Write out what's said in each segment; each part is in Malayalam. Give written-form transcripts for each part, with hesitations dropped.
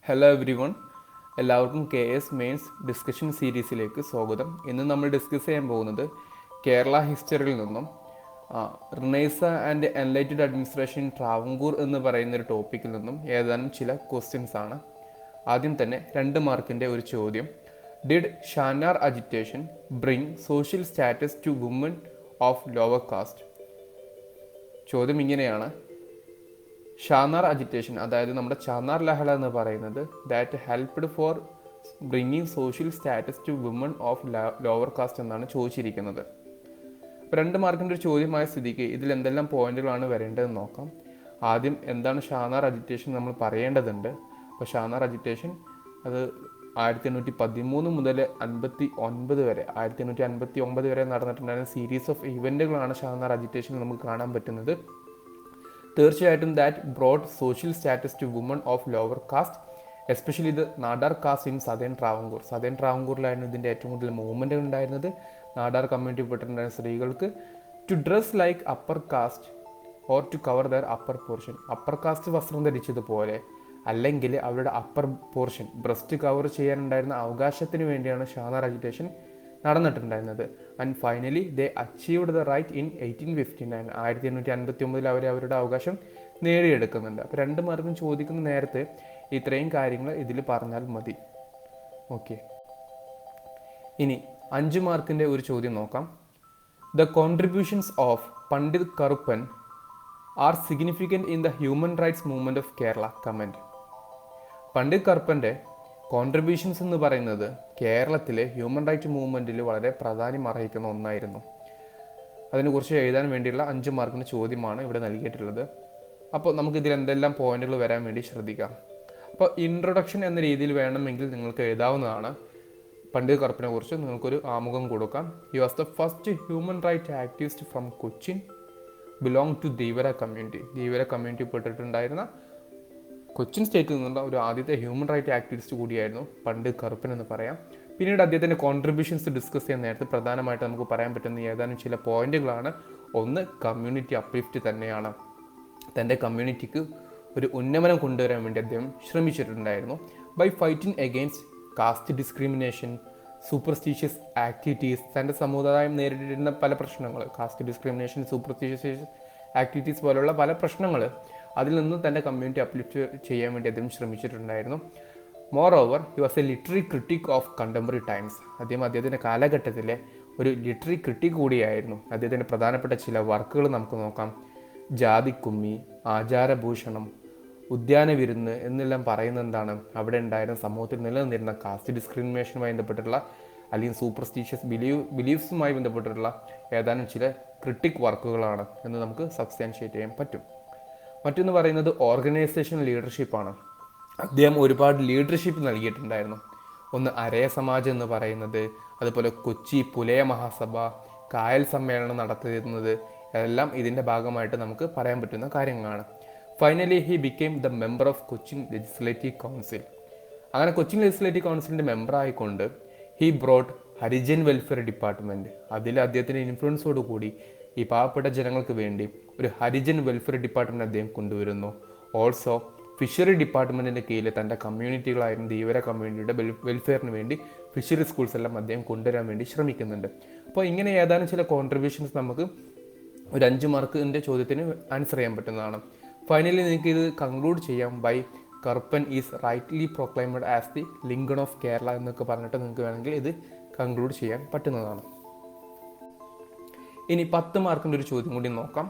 ഹലോ എവ്രി വൺ, എല്ലാവർക്കും കെ എസ് മെയിൻസ് ഡിസ്കഷൻ സീരീസിലേക്ക് സ്വാഗതം. ഇന്ന് നമ്മൾ ഡിസ്കസ് ചെയ്യാൻ പോകുന്നത് കേരള ഹിസ്റ്ററിയിൽ നിന്നും renaissance and enlightened administration in Travancore എന്ന് പറയുന്ന ഒരു ടോപ്പിക്കിൽ നിന്നും ഏതാനും ചില ക്വസ്റ്റ്യൻസ് ആണ്. ആദ്യം തന്നെ 2 മാർക്കിൻ്റെ ഒരു ചോദ്യം. Did Shanar agitation bring social status to woman of lower caste? ചോദ്യം ഇങ്ങനെയാണ്: ഷാനാർ അജിറ്റേഷൻ, അതായത് നമ്മുടെ ചാന്നാർ ലഹള എന്ന് പറയുന്നത് that helped for bringing social status to woman of lower caste എന്നാണ് ചോദിച്ചിരിക്കുന്നത്. അപ്പോൾ 2 മാർക്കിൻ്റെ ഒരു ചോദ്യമായ സ്ഥിതിക്ക് ഇതിൽ എന്തെല്ലാം പോയിന്റുകളാണ് വരേണ്ടതെന്ന് നോക്കാം. ആദ്യം എന്താണ് ഷാനാർ അജിറ്റേഷൻ നമ്മൾ പറയേണ്ടതുണ്ട്. അപ്പോൾ ഷാനാർ അജിറ്റേഷൻ അത് 1813 മുതൽ 1859 വരെ 1859 വരെ നടന്നിട്ടുണ്ടായിരുന്ന സീരീസ് ഓഫ് ഇവൻറ്റുകളാണ് ഷാനാർ അജിറ്റേഷൻ നമുക്ക് കാണാൻ പറ്റുന്നത്. തീർച്ചയായിട്ടും that broad social status to woman of lower caste, especially ഇത് Nadar caste in southern Travancore. Southern ട്രാവൻകൂറിലായിരുന്നു ഇതിൻ്റെ ഏറ്റവും കൂടുതൽ മൂവ്മെൻറ്റുകൾ ഉണ്ടായിരുന്നത്. നാടാർ കമ്മ്യൂണിറ്റി പെട്ടിട്ടുണ്ടായിരുന്ന സ്ത്രീകൾക്ക് to dress like upper caste or to cover their upper portion. Upper caste വസ്ത്രം ധരിച്ചതുപോലെ അല്ലെങ്കിൽ അവരുടെ അപ്പർ പോർഷൻ ബ്രസ്റ്റ് കവർ ചെയ്യാനുണ്ടായിരുന്ന അവകാശത്തിന് വേണ്ടിയാണ് ഷാനാർ അജിറ്റേഷൻ നടന്നിട്ടുണ്ടായിരുന്നത്. And finally they achieved the right in 1859. 1859 അവർ അവരുടെ അവകാശം നേടിയെടുക്കുന്നുണ്ട്. അപ്പോൾ 2 മാർക്കും ചോദിക്കുന്ന നേരത്തെ ഇത്രയും കാര്യങ്ങൾ ഇതിൽ പറഞ്ഞാൽ മതി. ഓക്കെ, ഇനി 5 മാർക്കിൻ്റെ ഒരു ചോദ്യം നോക്കാം. The contributions of Pandit Karuppan are significant in the human rights movement of Kerala. Comment. Pandit കറുപ്പൻ്റെ കോൺട്രിബ്യൂഷൻസ് എന്ന് പറയുന്നത് കേരളത്തിലെ ഹ്യൂമൻ റൈറ്റ് മൂവ്മെൻറ്റിൽ വളരെ പ്രാധാന്യം അർഹിക്കുന്ന ഒന്നായിരുന്നു. അതിനെക്കുറിച്ച് എഴുതാൻ വേണ്ടിയുള്ള 5 മാർക്കിൻ്റെ ചോദ്യമാണ് ഇവിടെ നൽകിയിട്ടുള്ളത്. അപ്പോൾ നമുക്കിതിൽ എന്തെല്ലാം പോയിന്റുകൾ വരാൻ വേണ്ടി ശ്രദ്ധിക്കാം. അപ്പോൾ ഇൻട്രൊഡക്ഷൻ എന്ന രീതിയിൽ വേണമെങ്കിൽ നിങ്ങൾക്ക് എഴുതാവുന്നതാണ്. പണ്ഡിത് കറുപ്പനെ കുറിച്ച് നിങ്ങൾക്കൊരു ആമുഖം കൊടുക്കാം. He was the first human right activist from Cochin, belong to Dheevara community. Dheevara community പെട്ടിട്ടുണ്ടായിരുന്ന കൊച്ചിൻ സ്റ്റേറ്റിൽ നിന്നുള്ള ഒരു ആദ്യത്തെ ഹ്യൂമൻ റൈറ്റ് ആക്ടിവിസ്റ്റ് കൂടിയായിരുന്നു പണ്ഡിത് കറുപ്പൻ എന്ന് പറയാം. പിന്നീട് അദ്ദേഹത്തിൻ്റെ കോൺട്രിബ്യൂഷൻസ് ഡിസ്കസ് ചെയ്യാൻ നേരത്തെ പ്രധാനമായിട്ട് നമുക്ക് പറയാൻ പറ്റുന്ന ഏതാനും ചില പോയിന്റുകളാണ്. ഒന്ന്, കമ്മ്യൂണിറ്റി അപ്ലിഫ്റ്റ് തന്നെയാണ്. തൻ്റെ കമ്മ്യൂണിറ്റിക്ക് ഒരു ഉന്നമനം കൊണ്ടുവരാൻ വേണ്ടി അദ്ദേഹം ശ്രമിച്ചിട്ടുണ്ടായിരുന്നു. By fighting against caste discrimination, superstitious activities. തൻ്റെ സമുദായം നേരിട്ടിരുന്ന പല പ്രശ്നങ്ങൾ, കാസ്റ്റ് ഡിസ്ക്രിമിനേഷൻ, സൂപ്പർസ്റ്റീഷ്യസ് ആക്ടിവിറ്റീസ് പോലുള്ള പല പ്രശ്നങ്ങൾ, അതിൽ നിന്നും തൻ്റെ കമ്മ്യൂണിറ്റി അപ്ലിഫ്റ്റ് ചെയ്യാൻ വേണ്ടി അദ്ദേഹം ശ്രമിച്ചിട്ടുണ്ടായിരുന്നു. Moreover he was a literary critic of contemporary times. അദ്ദേഹത്തിൻ്റെ കാലഘട്ടത്തിലെ ഒരു ലിറ്റററി ക്രിട്ടിക് കൂടിയായിരുന്നു. അദ്ദേഹത്തിൻ്റെ പ്രധാനപ്പെട്ട ചില വർക്കുകൾ നമുക്ക് നോക്കാം. ജാതിക്കുമ്മി, ആചാരഭൂഷണം, ഉദ്യാന വിരുന്ന് എന്നെല്ലാം പറയുന്നത് എന്താണ്? അവിടെ ഉണ്ടായിരുന്ന സമൂഹത്തിൽ നിലനിന്നിരുന്ന കാസ്റ്റ് ഡിസ്ക്രിമിനേഷനുമായി ബന്ധപ്പെട്ടിട്ടുള്ള അല്ലെങ്കിൽ സൂപ്പർസ്റ്റീഷ്യസ് ബിലീഫ്സുമായി ബന്ധപ്പെട്ടിട്ടുള്ള ഏതാനും ചില ക്രിട്ടിക് വർക്കുകളാണ് എന്ന് നമുക്ക് സബ്സ്റ്റാൻഷിയേറ്റ് ചെയ്യാൻ പറ്റും. മറ്റൊന്ന് പറയുന്നത് ഓർഗനൈസേഷൻ ലീഡർഷിപ്പാണ്. അദ്ദേഹം ഒരുപാട് ലീഡർഷിപ്പ് നൽകിയിട്ടുണ്ടായിരുന്നു. ഒന്ന്, അരയ സമാജം എന്ന് പറയുന്നത്, അതുപോലെ കൊച്ചി പുലയ മഹാസഭ, കായൽ സമ്മേളനം നടത്തുന്നത്, എല്ലാം ഇതിൻ്റെ ഭാഗമായിട്ട് നമുക്ക് പറയാൻ പറ്റുന്ന കാര്യങ്ങളാണ്. Finally he became the member of Cochin legislative council. അങ്ങനെ കൊച്ചിൻ ലെജിസ്ലേറ്റീവ് കൗൺസിലിൻ്റെ മെമ്പർ ആയിക്കൊണ്ട് he brought Harijan welfare department. അതിൽ അദ്ദേഹത്തിൻ്റെ ഇൻഫ്ലുവൻസോട് കൂടി ഈ പാവപ്പെട്ട ജനങ്ങൾക്ക് വേണ്ടി ഒരു ഹരിജൻ വെൽഫെയർ ഡിപ്പാർട്ട്മെൻറ്റ് അദ്ദേഹം കൊണ്ടുവരുന്നു. ഓൾസോ ഫിഷറി ഡിപ്പാർട്ട്മെൻറ്റിൻ്റെ കീഴിൽ തൻ്റെ കമ്മ്യൂണിറ്റികളായിരുന്നു ധീവര കമ്മ്യൂണിറ്റിയുടെ വെൽഫെയറിന് വേണ്ടി ഫിഷറി സ്കൂൾസ് എല്ലാം അദ്ദേഹം കൊണ്ടുവരാൻ വേണ്ടി ശ്രമിക്കുന്നുണ്ട്. അപ്പോൾ ഇങ്ങനെ ഏതാനും ചില കോൺട്രിബ്യൂഷൻസ് നമുക്ക് ഒരു 5 മാർക്കിൻ്റെ ചോദ്യത്തിന് ആൻസർ ചെയ്യാൻ പറ്റുന്നതാണ്. ഫൈനലി നിങ്ങൾക്ക് ഇത് കൺക്ലൂഡ് ചെയ്യാം by Karuppan is rightly proclaimed as the Lincoln of Kerala എന്നൊക്കെ പറഞ്ഞിട്ട് നിങ്ങൾക്ക് വേണമെങ്കിൽ ഇത് കൺക്ലൂഡ് ചെയ്യാൻ പറ്റുന്നതാണ്. ഇനി 10 മാർക്കിൻ്റെ ഒരു ചോദ്യം കൂടി നോക്കാം.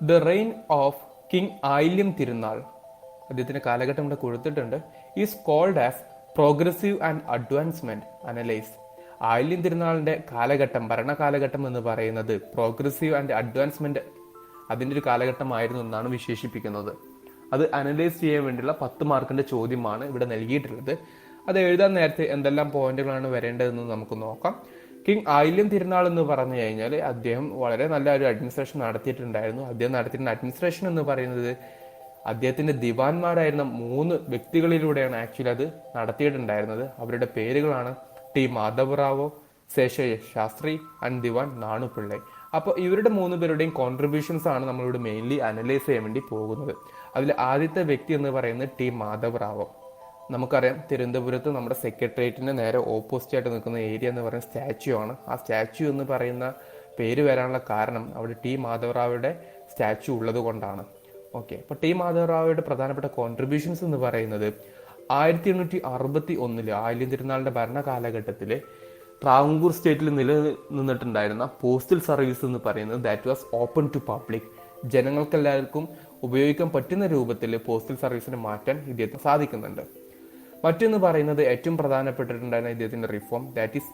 The reign of king Ayilyam Thirunal, അദ്ദേഹത്തിൻ്റെ കാലഘട്ടം ഇവിടെ കൊടുത്തിട്ടുണ്ട്, is called as progressive and advancement. Analyse. Ayilyam തിരുനാളിൻ്റെ കാലഘട്ടം, ഭരണകാലഘട്ടം എന്ന് പറയുന്നത് പ്രോഗ്രസീവ് ആൻഡ് അഡ്വാൻസ്മെൻറ്റ് അതിൻ്റെ ഒരു കാലഘട്ടമായിരുന്നു എന്നാണ് വിശേഷിപ്പിക്കുന്നത്. അത് അനലൈസ് ചെയ്യാൻ വേണ്ടിയുള്ള 10 മാർക്കിൻ്റെ ചോദ്യമാണ് ഇവിടെ നൽകിയിട്ടുള്ളത്. അത് എഴുതാൻ നേരത്തെ എന്തെല്ലാം പോയിന്റുകളാണ് വരേണ്ടതെന്ന് നമുക്ക് നോക്കാം. കിങ് ആയില്യം തിരുനാൾ എന്ന് പറഞ്ഞു കഴിഞ്ഞാൽ അദ്ദേഹം വളരെ നല്ല ഒരു അഡ്മിനിസ്ട്രേഷൻ നടത്തിയിട്ടുണ്ടായിരുന്നു. അദ്ദേഹം നടത്തിയിരുന്ന അഡ്മിനിസ്ട്രേഷൻ എന്ന് പറയുന്നത് അദ്ദേഹത്തിൻ്റെ ദിവാൻമാരായിരുന്ന 3 വ്യക്തികളിലൂടെയാണ് ആക്ച്വലി അത് നടത്തിയിട്ടുണ്ടായിരുന്നത്. അവരുടെ പേരുകളാണ് ടി മാധവറാവോ, ശേഷയ്യ ശാസ്ത്രി ആൻഡ് ദിവാൻ നാണുപിള്ളൈ. അപ്പോൾ ഇവരുടെ 3 പേരുടെയും കോൺട്രിബ്യൂഷൻസ് ആണ് നമ്മളിവിടെ മെയിൻലി അനലൈസ് ചെയ്യാൻ വേണ്ടി പോകുന്നത്. അതിൽ ആദ്യത്തെ വ്യക്തി എന്ന് പറയുന്നത് ടി മാധവറാവോ. നമുക്കറിയാം തിരുവനന്തപുരത്ത് നമ്മുടെ സെക്രട്ടേറിയറ്റിന് നേരെ ഓപ്പോസിറ്റ് ആയിട്ട് നിൽക്കുന്ന ഏരിയ എന്ന് പറയുന്ന സ്റ്റാച്യു ആണ്. ആ സ്റ്റാച്യു എന്ന് പറയുന്ന പേര് വരാനുള്ള കാരണം അവിടെ ടി മാധവറാവയുടെ സ്റ്റാച്യു ഉള്ളത് കൊണ്ടാണ്. ഓക്കെ, അപ്പോൾ ടി മാധവറാവയുടെ പ്രധാനപ്പെട്ട കോൺട്രിബ്യൂഷൻസ് എന്ന് പറയുന്നത് 1861 ആയില്യം തിരുനാളിന്റെ ഭരണ കാലഘട്ടത്തിൽ ട്രാവൻകൂർ സ്റ്റേറ്റിൽ നിലനിന്നിട്ടുണ്ടായിരുന്ന പോസ്റ്റൽ സർവീസ് എന്ന് പറയുന്നത് that was open to public. ജനങ്ങൾക്കെല്ലാവർക്കും ഉപയോഗിക്കാൻ പറ്റുന്ന രൂപത്തിൽ പോസ്റ്റൽ സർവീസിനെ മാറ്റാൻ ഇദ്ദേഹത്തിന് സാധിക്കുന്നുണ്ട്. മറ്റൊന്ന് പറയുന്നത് ഏറ്റവും പ്രധാനപ്പെട്ടിട്ടുണ്ടായിരുന്ന ഇദ്ദേഹത്തിന്റെ reform that is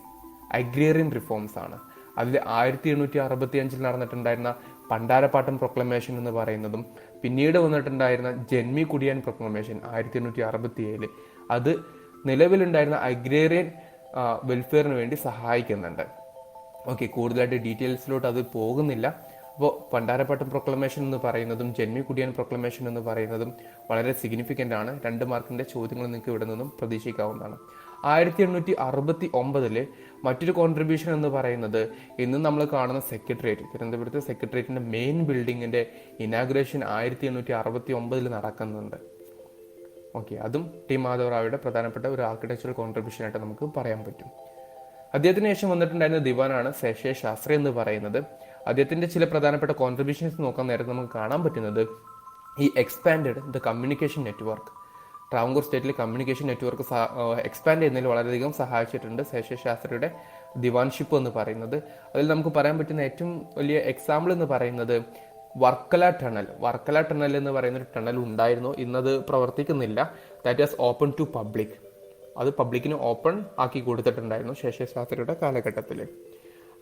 agrarian reforms ആണ്. അതിൽ 1865 നടന്നിട്ടുണ്ടായിരുന്ന പണ്ടാരപ്പാട്ടം പ്രൊക്ലമേഷൻ എന്ന് പറയുന്നതും പിന്നീട് വന്നിട്ടുണ്ടായിരുന്ന ജന്മി കുടിയാൻ പ്രൊക്ലമേഷൻ 1867 അത് നിലവിലുണ്ടായിരുന്ന അഗ്രേറിയൻ വെൽഫെയറിന് വേണ്ടി സഹായിക്കുന്നുണ്ട്. ഓക്കെ, കൂടുതലായിട്ട് ഡീറ്റെയിൽസിലോട്ട് അത് പോകുന്നില്ല. അപ്പോൾ പണ്ടാരപ്പാട്ടം പ്രൊക്ലമേഷൻ എന്ന് പറയുന്നതും ജന്മി കുടിയാൻ പ്രൊക്ലമേഷൻ എന്ന് പറയുന്നതും വളരെ സിഗ്നിഫിക്കൻ്റ് ആണ്. 2 മാർക്കിന്റെ ചോദ്യങ്ങൾ നിങ്ങൾക്ക് ഇവിടെ നിന്നും പ്രതീക്ഷിക്കാവുന്നതാണ്. 1869 മറ്റൊരു കോൺട്രിബ്യൂഷൻ എന്ന് പറയുന്നത് ഇന്ന് നമ്മൾ കാണുന്ന സെക്രട്ടേറിയറ്റ്, തിരുവനന്തപുരത്തെ സെക്രട്ടേറിയറ്റിന്റെ മെയിൻ ബിൽഡിങ്ങിന്റെ ഇനാഗുറേഷൻ 1869 നടക്കുന്നുണ്ട്. ഓക്കെ, അതും ടി മാധവറാവയുടെ പ്രധാനപ്പെട്ട ഒരു ആർക്കിടെക്ചറൽ കോൺട്രിബ്യൂഷൻ ആയിട്ട് നമുക്ക് പറയാൻ പറ്റും. അദ്ദേഹത്തിന് ശേഷം വന്നിട്ടുണ്ടായിരുന്ന ദിവാനാണ് ശേഷേ ശാസ്ത്രി എന്ന് പറയുന്നത്. അദ്ദേഹത്തിന്റെ ചില പ്രധാനപ്പെട്ട കോൺട്രിബ്യൂഷൻസ് നോക്കാൻ നേരത്തെ നമുക്ക് കാണാൻ പറ്റുന്നത് ഈ expanded the communication network. Travancore സ്റ്റേറ്റിലെ കമ്മ്യൂണിക്കേഷൻ നെറ്റ്വർക്ക് എക്സ്പാൻഡ് ചെയ്യുന്നതിൽ വളരെയധികം സഹായിച്ചിട്ടുണ്ട് ശേഷേ ശാസ്ത്രിയുടെ ദിവാൻഷിപ്പ് എന്ന് പറയുന്നത്. അതിൽ നമുക്ക് പറയാൻ പറ്റുന്ന ഏറ്റവും വലിയ എക്സാമ്പിൾ എന്ന് പറയുന്നത് വർക്കല ടണൽ എന്ന് പറയുന്ന ഒരു ടണൽ ഉണ്ടായിരുന്നു. ഇന്നത് പ്രവർത്തിക്കുന്നില്ല. That is open to public. അത് പബ്ലിക്കിന് ഓപ്പൺ ആക്കി കൊടുത്തിട്ടുണ്ടായിരുന്നു ശേഷേ ശാസ്ത്രിയുടെ കാലഘട്ടത്തിൽ.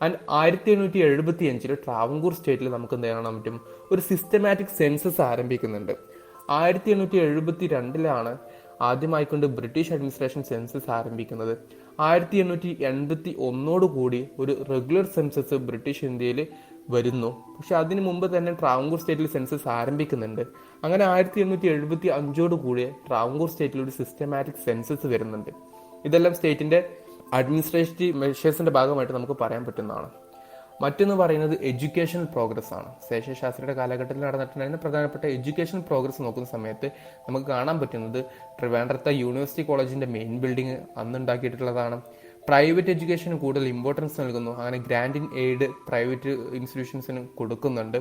ആൻഡ് 1875 ട്രാവൻകൂർ സ്റ്റേറ്റിൽ നമുക്ക് എന്ത് കാണാൻ പറ്റും, ഒരു സിസ്റ്റമാറ്റിക് സെൻസസ് ആരംഭിക്കുന്നുണ്ട്. 1872 ആദ്യമായിക്കൊണ്ട് ബ്രിട്ടീഷ് അഡ്മിനിസ്ട്രേഷൻ സെൻസസ് ആരംഭിക്കുന്നത്. 1881 കൂടി ഒരു റെഗുലർ സെൻസസ് ബ്രിട്ടീഷ് ഇന്ത്യയിൽ വരുന്നു. പക്ഷെ അതിനു മുമ്പ് തന്നെ ട്രാവൻകൂർ സ്റ്റേറ്റിൽ സെൻസസ് ആരംഭിക്കുന്നുണ്ട്. അങ്ങനെ 1875 കൂടി ട്രാവൻകൂർ സ്റ്റേറ്റിൽ ഒരു സിസ്റ്റമാറ്റിക് സെൻസസ് വരുന്നുണ്ട്. ഇതെല്ലാം സ്റ്റേറ്റിന്റെ അഡ്മിനിസ്ട്രേറ്റീവ് മെഷേഴ്സിന്റെ ഭാഗമായിട്ട് നമുക്ക് പറയാൻ പറ്റുന്നതാണ്. മറ്റൊന്ന് പറയുന്നത് എഡ്യൂക്കേഷണൽ പ്രോഗ്രസ് ആണ്. ശേഷേ ശാസ്ത്രിയുടെ കാലഘട്ടത്തിൽ നടന്നിട്ടുണ്ടായിരുന്ന പ്രധാനപ്പെട്ട എഡ്യൂക്കേഷണൽ പ്രോഗ്രസ് നോക്കുന്ന സമയത്ത് നമുക്ക് കാണാൻ പറ്റുന്നത് ട്രിവാൻഡ്രത്തെ യൂണിവേഴ്സിറ്റി കോളേജിന്റെ മെയിൻ ബിൽഡിംഗ് അന്ന് ഉണ്ടാക്കിയിട്ടുള്ളതാണ്. പ്രൈവറ്റ് എഡ്യൂക്കേഷന് കൂടുതൽ ഇമ്പോർട്ടൻസ് നൽകുന്നു. അങ്ങനെ ഗ്രാൻഡ് ഇൻ എയ്ഡ് പ്രൈവറ്റ് ഇൻസ്റ്റിറ്റ്യൂഷൻസിന് കൊടുക്കുന്നുണ്ട്.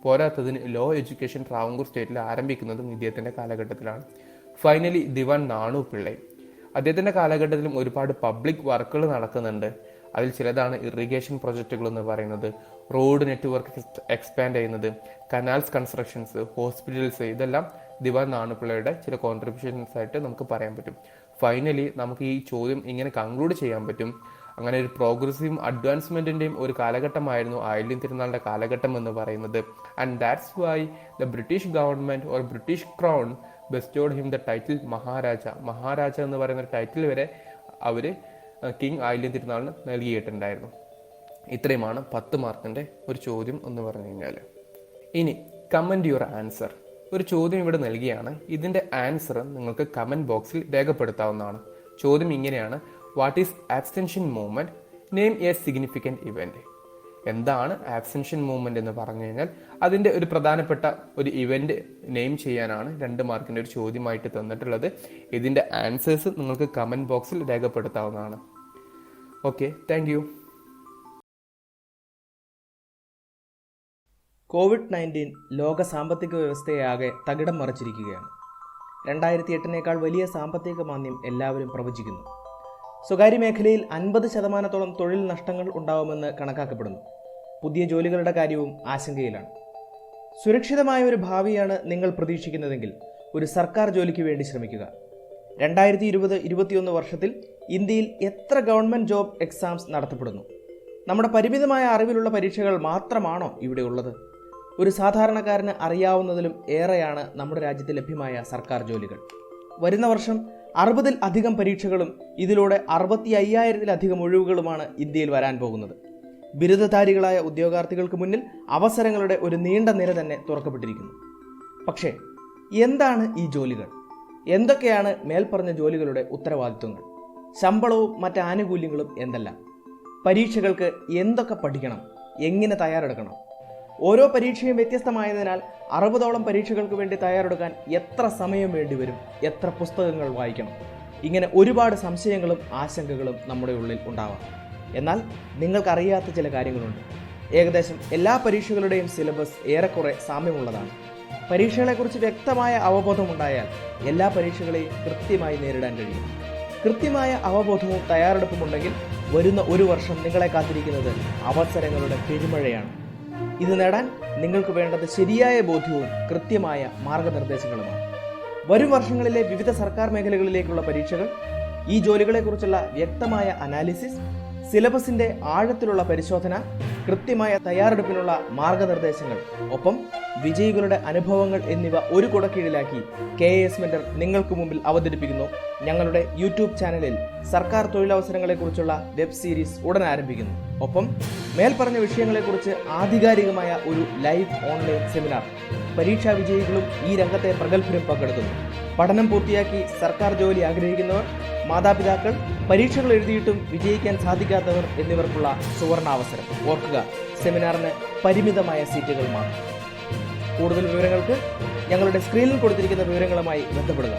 പോരാത്തതിന് ലോ എഡ്യൂക്കേഷൻ ട്രാവൻകൂർ സ്റ്റേറ്റിൽ ആരംഭിക്കുന്നതും ഇദ്ദേഹത്തിന്റെ കാലഘട്ടത്തിലാണ്. ഫൈനലി ദിവാൻ നാണു പിള്ളൈ. അദ്ദേഹത്തിന്റെ കാലഘട്ടത്തിലും ഒരുപാട് പബ്ലിക് വർക്കുകൾ നടക്കുന്നുണ്ട്. അതിൽ ചിലതാണ് ഇറിഗേഷൻ പ്രൊജക്റ്റുകൾ എന്ന് പറയുന്നത്, റോഡ് നെറ്റ്വർക്ക് എക്സ്പാൻഡ് ചെയ്യുന്നത്, കനാൽസ് കൺസ്ട്രക്ഷൻസ്, ഹോസ്പിറ്റൽസ്. ഇതെല്ലാം ദിവാൻ നാണുപിള്ളയുടെ ചില കോൺട്രിബ്യൂഷൻസ് ആയിട്ട് നമുക്ക് പറയാൻ പറ്റും. ഫൈനലി നമുക്ക് ഈ ചോദ്യം ഇങ്ങനെ കൺക്ലൂഡ് ചെയ്യാൻ പറ്റും. അങ്ങനെ ഒരു പ്രോഗ്രസീവും അഡ്വാൻസ്മെന്റിന്റെയും ഒരു കാലഘട്ടമായിരുന്നു ആയില്യം തിരുനാളിന്റെ കാലഘട്ടം എന്ന് പറയുന്നത്. And that's why the British government or British crown bestowed him the title Maharaja എന്ന് പറയുന്ന ടൈറ്റിൽ വരെ അവര് കിങ് ആയില്യം തിരുനാളിന് നൽകിയിട്ടുണ്ടായിരുന്നു. ഇത്രയുമാണ് 10 മാർക്കിന്റെ ഒരു ചോദ്യം എന്ന് പറഞ്ഞു കഴിഞ്ഞാൽ. ഇനി കമന്റ് യുവർ ആൻസർ. ഒരു ചോദ്യം ഇവിടെ നൽകിയാണ്. ഇതിന്റെ ആൻസർ നിങ്ങൾക്ക് കമന്റ് ബോക്സിൽ രേഖപ്പെടുത്താവുന്നതാണ്. ചോദ്യം ഇങ്ങനെയാണ്: what is abstention movement? Name a significant event. എന്താണ് ആബ്സ്റ്റൻഷൻ മൂവ്മെന്റ് എന്ന് പറഞ്ഞു കഴിഞ്ഞാൽ അതിന്റെ ഒരു പ്രധാനപ്പെട്ട ഒരു ഇവന്റ് നെയിം ചെയ്യാനാണ് 2 മാർക്കിന്റെ ഒരു ചോദ്യമായിട്ട് തന്നിട്ടുള്ളത്. ഇതിന്റെ ആൻസേഴ്സ് നിങ്ങൾക്ക് കമന്റ് ബോക്സിൽ രേഖപ്പെടുത്താവുന്നതാണ്. Okay, thank you. COVID-19 ലോക സാമ്പത്തിക വ്യവസ്ഥയെ ആകെ തകിടം മറിച്ചിരിക്കുകയാണ്. 2008 വലിയ സാമ്പത്തിക മാന്ദ്യം എല്ലാവരും പ്രവചിക്കുന്നു. സ്വകാര്യ മേഖലയിൽ 50% തൊഴിൽ നഷ്ടങ്ങൾ ഉണ്ടാവുമെന്ന് കണക്കാക്കപ്പെടുന്നു. പുതിയ ജോലികളുടെ കാര്യവും ആശങ്കയിലാണ്. സുരക്ഷിതമായ ഒരു ഭാവിയാണ് നിങ്ങൾ പ്രതീക്ഷിക്കുന്നതെങ്കിൽ ഒരു സർക്കാർ ജോലിക്ക് വേണ്ടി ശ്രമിക്കുക. 2020-21 വർഷത്തിൽ ഇന്ത്യയിൽ എത്ര ഗവൺമെൻറ് ജോബ് എക്സാംസ് നടത്തപ്പെടുന്നു? നമ്മുടെ പരിമിതമായ അറിവിലുള്ള പരീക്ഷകൾ മാത്രമാണോ ഇവിടെ ഉള്ളത്? ഒരു സാധാരണക്കാരന് അറിയാവുന്നതിലും ഏറെയാണ് നമ്മുടെ രാജ്യത്ത് ലഭ്യമായ സർക്കാർ ജോലികൾ. വരുന്ന വർഷം 60-ൽ അധികം പരീക്ഷകളും ഇതിലൂടെ 65,000-ലധികം ഒഴിവുകളുമാണ് ഇന്ത്യയിൽ വരാൻ പോകുന്നത്. ബിരുദധാരികളായ ഉദ്യോഗാർത്ഥികൾക്ക് മുന്നിൽ അവസരങ്ങളുടെ ഒരു നീണ്ട നിര തന്നെ തുറക്കപ്പെട്ടിരിക്കുന്നു. പക്ഷേ എന്താണ് ഈ ജോലികൾ? എന്തൊക്കെയാണ് മേൽപ്പറഞ്ഞ ജോലികളുടെ ഉത്തരവാദിത്വങ്ങൾ? ശമ്പളവും മറ്റ് ആനുകൂല്യങ്ങളും എന്തെല്ലാം? പരീക്ഷകൾക്ക് എന്തൊക്കെ പഠിക്കണം? എങ്ങനെ തയ്യാറെടുക്കണം? ഓരോ പരീക്ഷയും വ്യത്യസ്തമായതിനാൽ 60ഓളം പരീക്ഷകൾക്ക് വേണ്ടി തയ്യാറെടുക്കാൻ എത്ര സമയം വേണ്ടിവരും, എത്ര പുസ്തകങ്ങൾ വായിക്കണം, ഇങ്ങനെ ഒരുപാട് സംശയങ്ങളും ആശങ്കകളും നമ്മുടെ ഉള്ളിൽ ഉണ്ടാവാം. എന്നാൽ നിങ്ങൾക്കറിയാത്ത ചില കാര്യങ്ങളുണ്ട്. ഏകദേശം എല്ലാ പരീക്ഷകളുടെയും സിലബസ് ഏറെക്കുറെ സാമ്യമുള്ളതാണ്. പരീക്ഷകളെക്കുറിച്ച് വ്യക്തമായ അവബോധമുണ്ടായാൽ എല്ലാ പരീക്ഷകളെയും കൃത്യമായി നേരിടാൻ കഴിയും. കൃത്യമായ അവബോധവും തയ്യാറെടുപ്പുമുണ്ടെങ്കിൽ വരുന്ന ഒരു വർഷം നിങ്ങളെ കാത്തിരിക്കുന്നത് അവസരങ്ങളുടെ പെരുമഴയാണ്. ഇത് നേടാൻ നിങ്ങൾക്ക് വേണ്ടത് ശരിയായ ബോധ്യവും കൃത്യമായ മാർഗനിർദ്ദേശങ്ങളുമാണ്. വരും വർഷങ്ങളിലെ വിവിധ സർക്കാർ മേഖലകളിലേക്കുള്ള പരീക്ഷകൾ, ഈ ജോലികളെക്കുറിച്ചുള്ള വ്യക്തമായ അനാലിസിസ്, സിലബസിന്റെ ആഴത്തിലുള്ള പരിശോധന, കൃത്യമായ തയ്യാറെടുപ്പിനുള്ള മാർഗനിർദ്ദേശങ്ങൾ, ഒപ്പം വിജയികളുടെ അനുഭവങ്ങൾ എന്നിവ ഒരു കുടക്കീഴിലാക്കി KS മെന്റർ നിങ്ങൾക്ക് മുമ്പിൽ അവതരിപ്പിക്കുന്നു. ഞങ്ങളുടെ യൂട്യൂബ് ചാനലിൽ സർക്കാർ തൊഴിലവസരങ്ങളെക്കുറിച്ചുള്ള വെബ് സീരീസ് ഉടൻ ആരംഭിക്കുന്നു. ഒപ്പം മേൽപ്പറഞ്ഞ വിഷയങ്ങളെക്കുറിച്ച് ആധികാരികമായ ഒരു ലൈവ് ഓൺലൈൻ സെമിനാർ. പരീക്ഷാ വിജയികളും ഈ രംഗത്തെ പ്രഗത്ഭരും പങ്കെടുക്കുന്നു. പഠനം പൂർത്തിയാക്കി സർക്കാർ ജോലി ആഗ്രഹിക്കുന്നവർ, മാതാപിതാക്കൾ, പരീക്ഷകൾ എഴുതിയിട്ടും വിജയിക്കാൻ സാധിക്കാത്തവർ എന്നിവർക്കുള്ള സുവർണാവസരം. ഓർക്കുക, സെമിനാറിന് പരിമിതമായ സീറ്റുകൾ മാത്രം. കൂടുതൽ വിവരങ്ങൾക്ക് ഞങ്ങളുടെ സ്ക്രീനിൽ കൊടുത്തിരിക്കുന്ന വിവരങ്ങളുമായി ബന്ധപ്പെടുക.